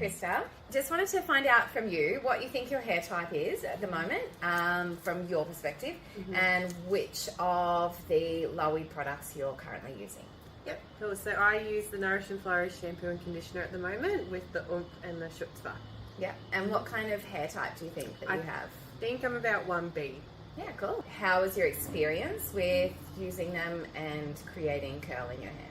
Krista. Just wanted to find out from you what you think your hair type is at the moment, from your perspective, and which of the Lowy products you're currently using. Yep, cool. So I use the Nourish and Flourish shampoo and conditioner at the moment with the oomph and the Schutzbar. Yeah, and what kind of hair type do you think that you have? I think I'm about 1B. Yeah, cool. How was your experience with using them and creating curl in your hair?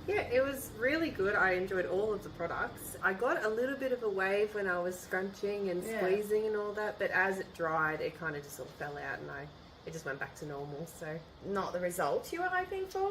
Yeah, it was really good. I enjoyed all of the products. I got a little bit of a wave when I was scrunching and squeezing and all that, but as it dried, it kind of just sort of fell out and it just went back to normal. So not the result you were hoping for?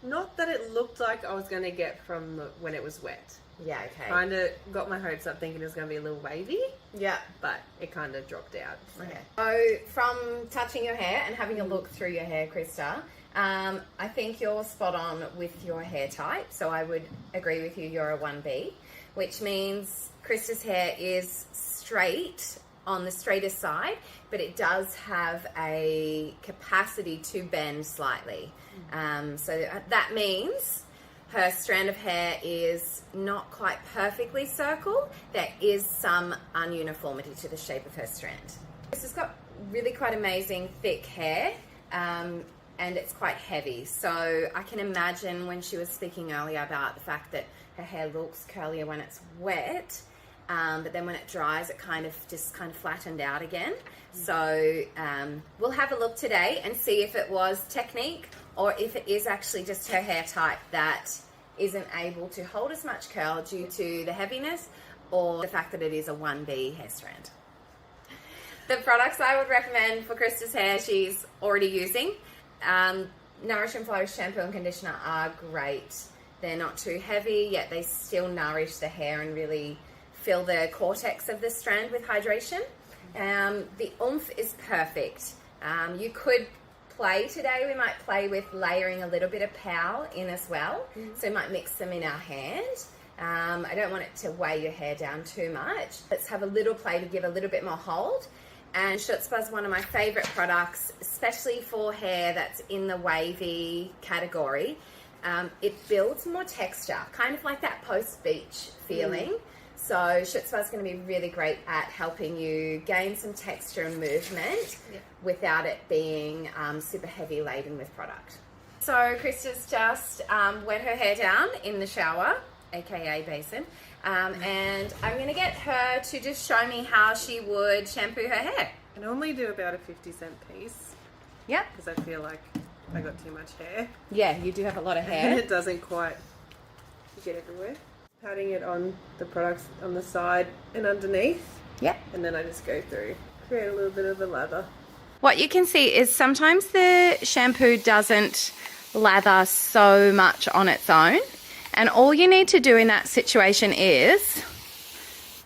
Not that it looked like I was going to get from when it was wet. Yeah, okay. Kind of got my hopes up thinking it was going to be a little wavy. Yeah. But it kind of dropped out. So. Okay. So from touching your hair and having a look through your hair, Krista, I think you're spot on with your hair type. So I would agree with you, you're a 1B, which means Krista's hair is straight on the straightest side, but it does have a capacity to bend slightly. So that means her strand of hair is not quite perfectly circle. There is some ununiformity to the shape of her strand. Krista's got really quite amazing thick hair, and it's quite heavy. So I can imagine when she was speaking earlier about the fact that her hair looks curlier when it's wet, but then when it dries, it kind of flattened out again. So we'll have a look today and see if it was technique or if it is actually just her hair type that isn't able to hold as much curl due to the heaviness or the fact that it is a 1B hair strand. The products I would recommend for Krista's hair she's already using. Nourish and Flourish shampoo and conditioner are great. They're not too heavy, yet they still nourish the hair and really fill the cortex of the strand with hydration. The oomph is perfect. You could play today. We might play with layering a little bit of pow in as well. So we might mix them in our hand. I don't want it to weigh your hair down too much. Let's have a little play to give a little bit more hold. And Schutzbar is one of my favorite products, especially for hair that's in the wavy category. It builds more texture, kind of like that post-beach feeling. So Schutzbar is going to be really great at helping you gain some texture and movement without it being super heavy laden with product. So Krista's just wet her hair down in the shower, aka basin, and I'm going to get her to just show me how she would shampoo her hair. I normally do about a 50-cent piece. Yep. Because I feel like I got too much hair. Yeah, you do have a lot of hair. It doesn't quite get everywhere. Patting it on the products on the side and underneath. Yep. And then I just go through, create a little bit of a lather. What you can see is sometimes the shampoo doesn't lather so much on its own. And all you need to do in that situation is,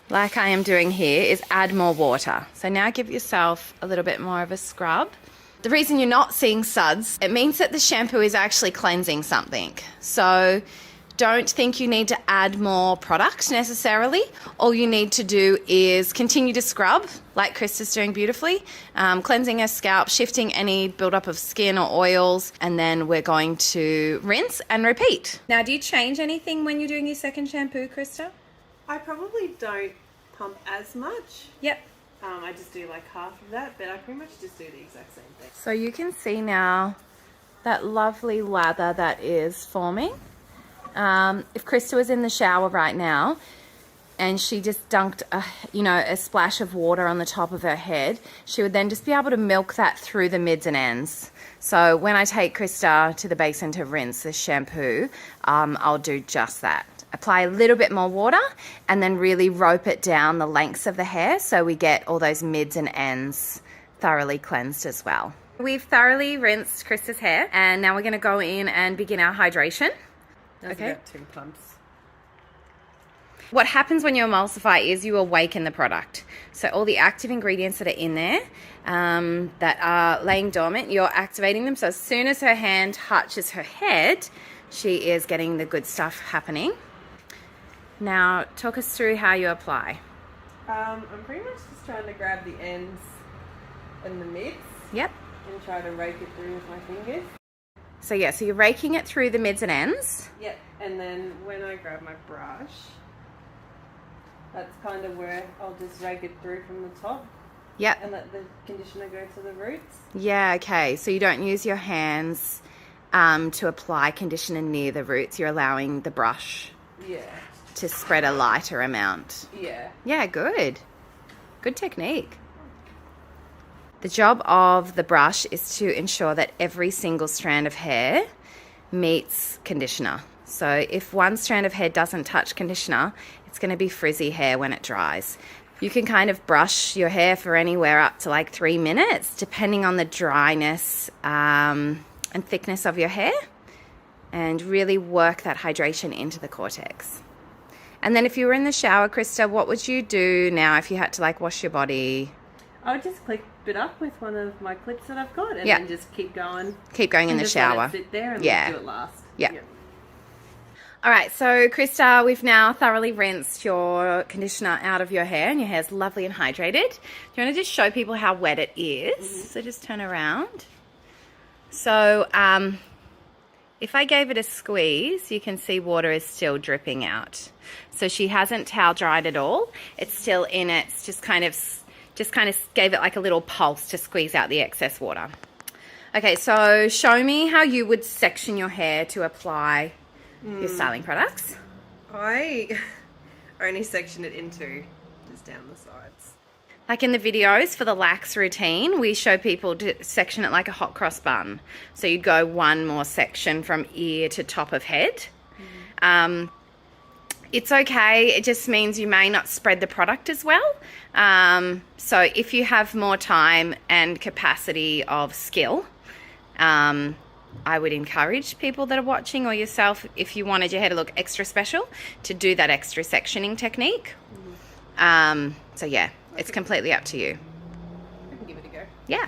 like I am doing here, is add more water. So now give yourself a little bit more of a scrub. The reason you're not seeing suds, it means that the shampoo is actually cleansing something. So don't think you need to add more product necessarily. All you need to do is continue to scrub, like Krista's doing beautifully, cleansing her scalp, shifting any buildup of skin or oils, and then we're going to rinse and repeat. Now, do you change anything when you're doing your second shampoo, Krista? I probably don't pump as much. Yep. I just do like half of that, but I pretty much just do the exact same thing. So you can see now that lovely lather that is forming. If Krista was in the shower right now and she just dunked a splash of water on the top of her head, she would then just be able to milk that through the mids and ends. So when I take Krista to the basin to rinse the shampoo, I'll do just that. Apply a little bit more water and then really rope it down the lengths of the hair so we get all those mids and ends thoroughly cleansed as well. We've thoroughly rinsed Krista's hair and now we're going to go in and begin our hydration. That's about 2 pumps. What happens when you emulsify is you awaken the product. So all the active ingredients that are in there that are laying dormant, you're activating them. So as soon as her hand touches her head, she is getting the good stuff happening. Now, talk us through how you apply. I'm pretty much just trying to grab the ends and the mids. Yep. And try to rake it through with my fingers. So yeah, so you're raking it through the mids and ends. Yep. And then when I grab my brush, That's kind of where I'll just rake it through from the top. Yep. And let the conditioner go to the roots. Yeah, okay. So you don't use your hands to apply conditioner near the roots. You're allowing the brush to spread a lighter amount. Yeah. Yeah, good. Good technique. The job of the brush is to ensure that every single strand of hair meets conditioner. So if one strand of hair doesn't touch conditioner, it's going to be frizzy hair when it dries. You can kind of brush your hair for anywhere up to like 3 minutes, depending on the dryness and thickness of your hair, and really work that hydration into the cortex. And then if you were in the shower, Krista, what would you do now if you had to like wash your body? I would just clip it up with one of my clips that I've got and then just keep going. Keep going in the shower. Let it sit there and do it last. Yeah. All right, so Krista, we've now thoroughly rinsed your conditioner out of your hair and your hair's lovely and hydrated. Do you want to just show people how wet it is? So just turn around. So if I gave it a squeeze, you can see water is still dripping out. So she hasn't towel dried at all. It's still in it. It's just kind of gave it like a little pulse to squeeze out the excess water. Okay, so show me how you would section your hair to apply your styling products. I only section it into just down the sides. Like in the videos for the lax routine, we show people to section it like a hot cross bun. So you'd go one more section from ear to top of head. It's okay. It just means you may not spread the product as well. So if you have more time and capacity of skill, I would encourage people that are watching or yourself, if you wanted your hair to look extra special, to do that extra sectioning technique. So yeah, it's completely up to you. I can give it a go. Yeah.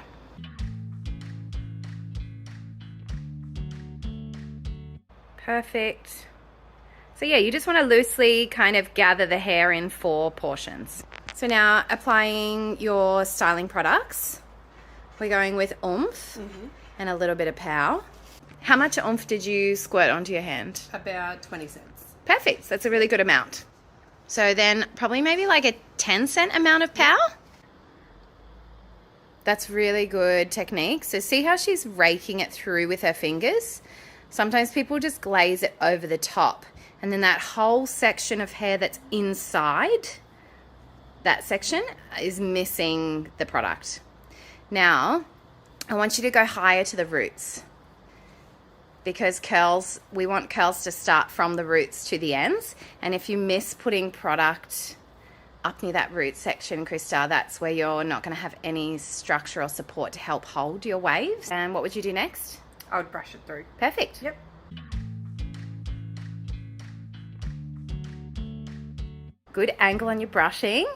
Perfect. So yeah, you just want to loosely kind of gather the hair in 4 portions. So now applying your styling products, we're going with oomph and a little bit of pow. How much oomph did you squirt onto your hand? About 20 cents. Perfect. So that's a really good amount. So then probably maybe like a 10-cent amount of pow. That's really good technique. So see how she's raking it through with her fingers? Sometimes people just glaze it over the top. And then that whole section of hair that's inside that section is missing the product. Now, I want you to go higher to the roots, because curls, we want curls to start from the roots to the ends. And if you miss putting product up near that root section, Krista, that's where you're not going to have any structural support to help hold your waves. And what would you do next? I would brush it through. Perfect. Yep. Good angle on your brushing.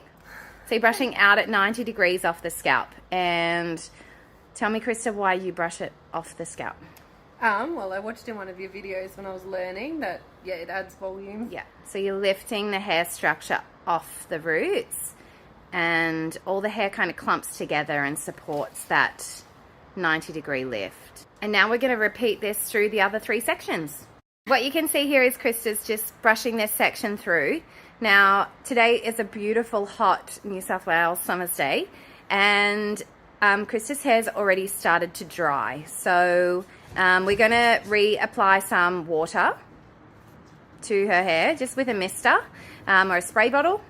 So you're brushing out at 90 degrees off the scalp. And tell me, Krista, why you brush it off the scalp. Well, I watched in one of your videos when I was learning that, it adds volume. Yeah, so you're lifting the hair structure off the roots and all the hair kind of clumps together and supports that 90-degree lift. And now we're going to repeat this through the other 3 sections. What you can see here is Krista's just brushing this section through. Now, today is a beautiful, hot New South Wales summer's day, and Krista's hair's already started to dry. So we're going to reapply some water to her hair, just with a mister or a spray bottle.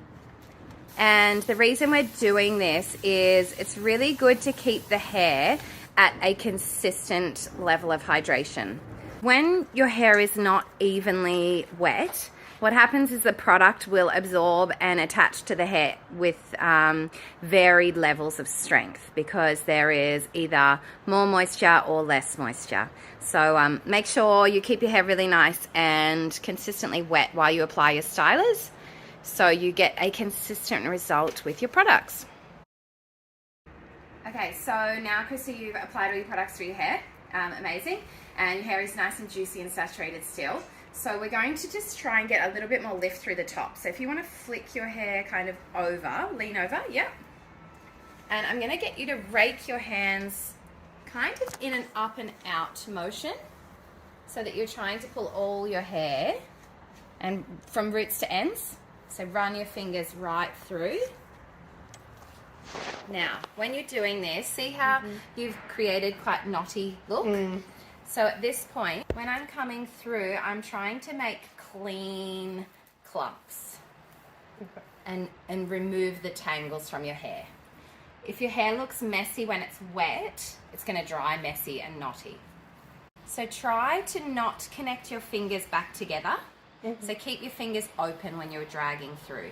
And the reason we're doing this is it's really good to keep the hair at a consistent level of hydration. When your hair is not evenly wet, what happens is the product will absorb and attach to the hair with varied levels of strength, because there is either more moisture or less moisture. So make sure you keep your hair really nice and consistently wet while you apply your stylers, so you get a consistent result with your products. Okay, so now, Krista, you've applied all your products to your hair. Amazing. And your hair is nice and juicy and saturated still. So we're going to just try and get a little bit more lift through the top. So if you want to flick your hair kind of over, lean over, yep. And I'm going to get you to rake your hands kind of in an up and out motion, so that you're trying to pull all your hair and from roots to ends So run your fingers right through. Now, when you're doing this, see how you've created quite knotty look? So at this point, when I'm coming through, I'm trying to make clean clumps and remove the tangles from your hair. If your hair looks messy when it's wet, it's going to dry messy and knotty. So try to not connect your fingers back together. So keep your fingers open when you're dragging through.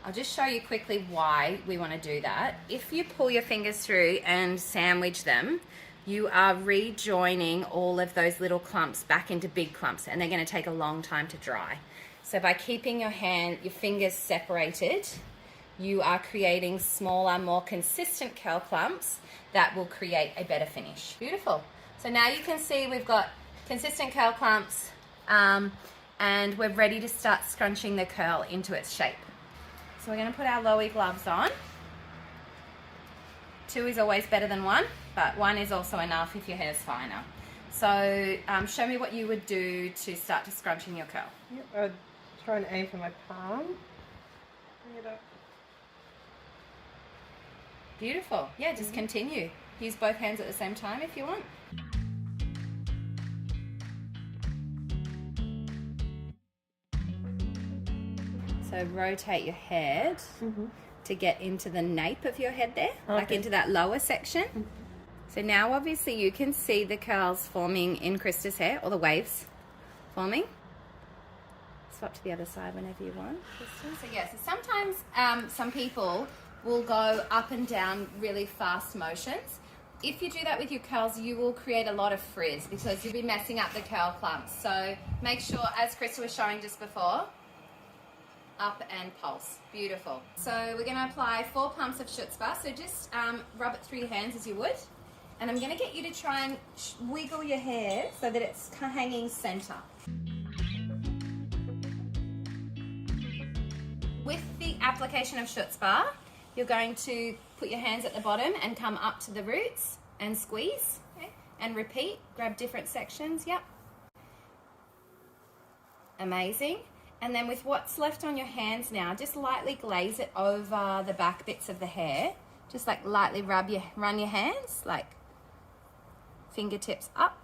I'll just show you quickly why we want to do that. If you pull your fingers through and sandwich them, you are rejoining all of those little clumps back into big clumps, and they're going to take a long time to dry. So by keeping your fingers separated, you are creating smaller, more consistent curl clumps that will create a better finish. Beautiful. So now you can see we've got consistent curl clumps, and we're ready to start scrunching the curl into its shape. So we're going to put our lowy gloves on. 2 is always better than 1, but 1 is also enough if your hair's finer. So show me what you would do to start to scrunching your curl. Yep, I'd try and aim for my palm. Bring it up. Beautiful. Yeah, just continue. Use both hands at the same time if you want. So rotate your head to get into the nape of your head there, like into that lower section. So now obviously you can see the curls forming in Krista's hair, or the waves forming. Swap to the other side whenever you want, Krista. So yeah, so sometimes some people will go up and down really fast motions. If you do that with your curls, you will create a lot of frizz because you'll be messing up the curl clumps. So make sure, as Krista was showing just before, up and pulse. Beautiful. So we're going to apply 4 pumps of Schutzbar. So just rub it through your hands as you would. And I'm going to get you to try and wiggle your hair so that it's hanging center. With the application of Schutzbar, you're going to put your hands at the bottom and come up to the roots and squeeze. Okay? And repeat. Grab different sections. Yep. Amazing. And then with what's left on your hands now, just lightly glaze it over the back bits of the hair. Just like lightly run your hands, like fingertips up.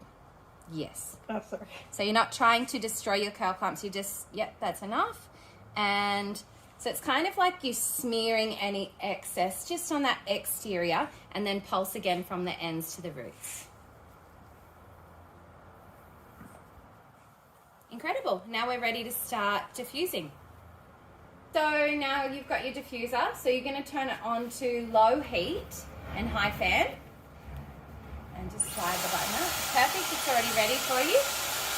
Yes. Oh, sorry. So you're not trying to destroy your curl clumps. You just, yep, that's enough. And so it's kind of like you're smearing any excess just on that exterior, and then pulse again from the ends to the roots. Incredible. Now we're ready to start diffusing. So now you've got your diffuser, so you're going to turn it on to low heat and high fan. And just slide the button up. Perfect, it's already ready for you.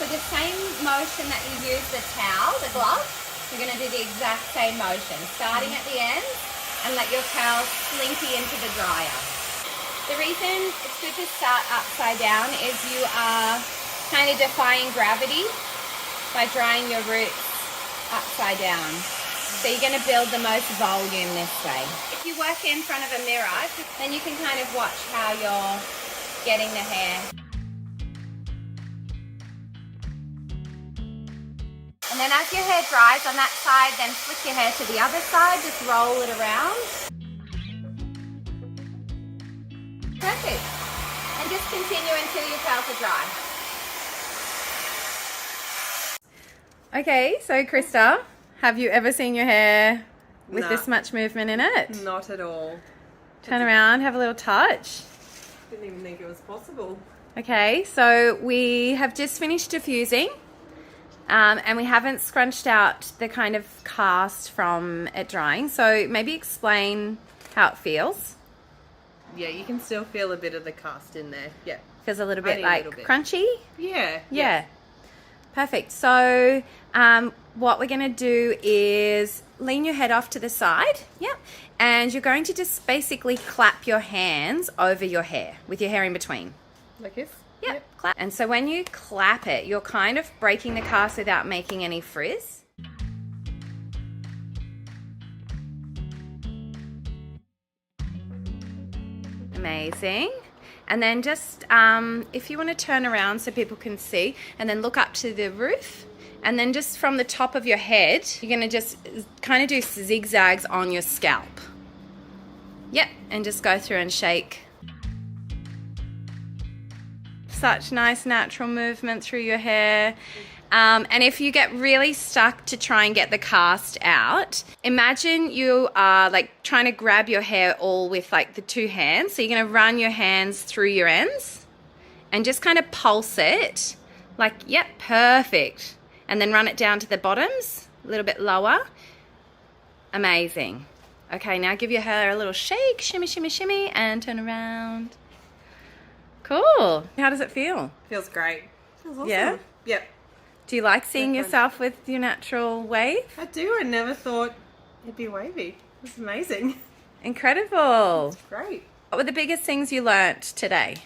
So the same motion that you use the towel, the glove, you're going to do the exact same motion, starting at the end and let your curls slinky into the dryer. The reason it's good to start upside down is you are kind of defying gravity by drying your roots upside down. So you're going to build the most volume this way. If you work in front of a mirror, then you can kind of watch how you're getting the hair. And then as your hair dries on that side, then flick your hair to the other side, just roll it around. Perfect. And just continue until your curls are dry. Okay, so Krista, have you ever seen your hair with this much movement in it? Not at all. Turn around, have a little touch. Didn't even think it was possible. Okay, so we have just finished diffusing, and we haven't scrunched out the kind of cast from it drying. So maybe explain how it feels. Yeah, you can still feel a bit of the cast in there. Yeah. Feels a little bit like crunchy? Yeah. Yeah. Perfect. So what we're going to do is lean your head off to the side. Yep. And you're going to just basically clap your hands over your hair with your hair in between. Like this? Yep. Clap. And so when you clap it, you're kind of breaking the cast without making any frizz. Amazing. And then just, if you want to turn around so people can see, and then look up to the roof And then just from the top of your head, you're going to just kind of do zigzags on your scalp. Yep, and just go through and shake. Such nice natural movement through your hair. And if you get really stuck to try and get the cast out, imagine you are like trying to grab your hair all with like the two hands. So you're going to run your hands through your ends and just kind of pulse it. Like, yep, perfect. And then run it down to the bottoms, a little bit lower. Amazing. Okay, now give your hair a little shake, shimmy, shimmy, shimmy, and turn around. Cool. How does it feel? Feels great. Feels awesome. Yeah? Yep. Do you like seeing yourself with your natural wave? I do. I never thought it'd be wavy. It's amazing. Incredible. It's great. What were the biggest things you learnt today?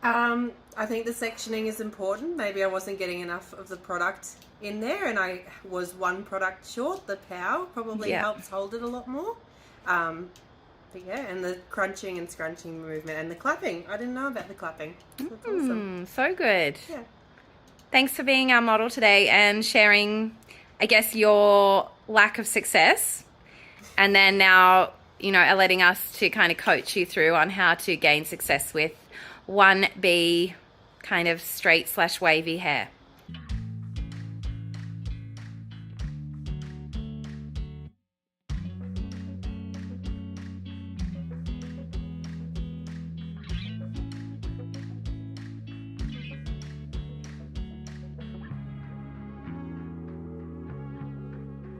I think the sectioning is important. Maybe I wasn't getting enough of the product in there, and I was one product short. The power probably helps hold it a lot more. But yeah, and the crunching and scrunching movement and the clapping. I didn't know about the clapping. That's awesome. So good. Yeah. Thanks for being our model today and sharing, I guess, your lack of success. And then now, you know, letting us to kind of coach you through on how to gain success with 1B kind of straight / wavy hair.